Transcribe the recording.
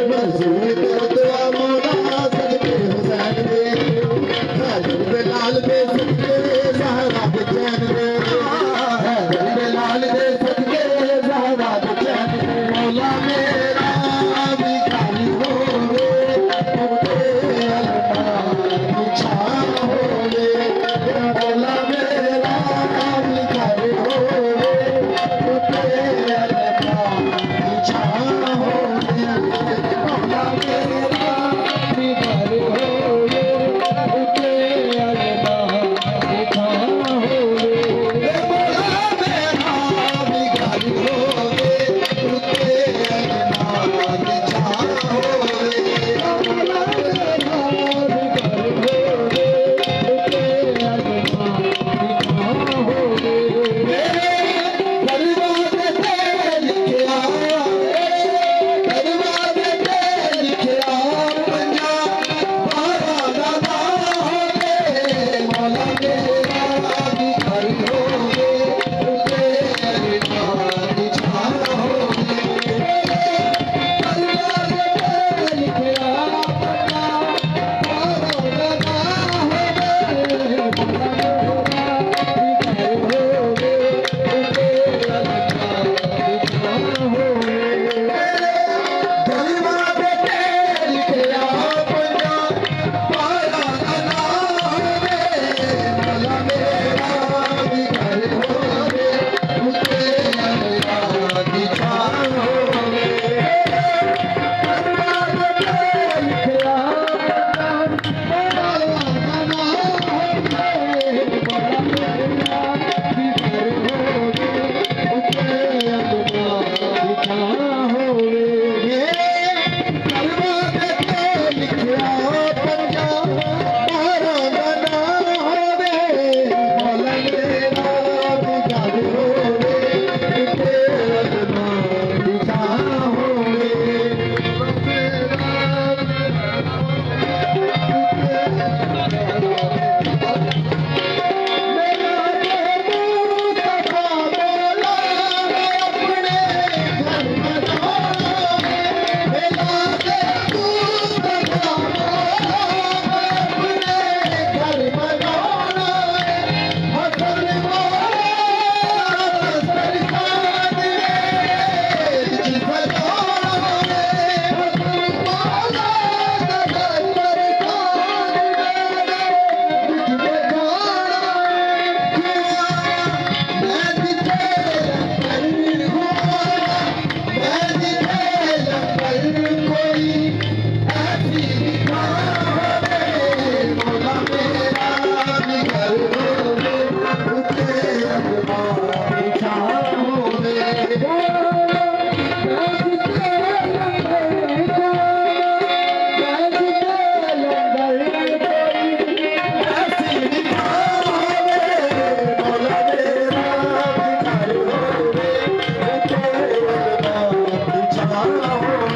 मंजूर कर दुआ मौला सदके हुसैन दे हैदर बिलाल दे सदके ज़हरा दे चैन दे हैदर बिलाल दे सदके ज़हरा दे चैन दे मौला मेरा भिखारी होवे उते अल्लाह की छां होवे मौला मेरा भिखारी होवे उते अल्लाह की छां होवे मौला मेरा भिखारी होवे उते अल्लाह की छां होवे मौला मेरा भिखारी होवे उते अल्लाह की छां होवे मौला मेरा भिखारी होवे उते अल्लाह की छां होवे मेरे दरबार ते लिखिया दरबार ते लिखिया पंजा बारा दा नाम होवे मौला मेरा भिखारी होवे उते अल्लाह की छां होवे दरबार ते लिखिया पंजा बारा दा नाम होवे मौला मेरा भिखारी होवे उते अल्लाह की छां होवे दरबार ते लिखिया पंजा बारा दा नाम होवे मौला मेरा भिखारी होवे उते अल्लाह की छां होवे दरबार ते लिखिया पंजा बारा दा नाम होवे मौला मेरा भिखारी होवे उते अल्लाह की छां होवे दरबार ते लिखिया पंजा बारा दा नाम होवे मौला मेरा भिखारी होवे उते अल्लाह की छां होवे Oh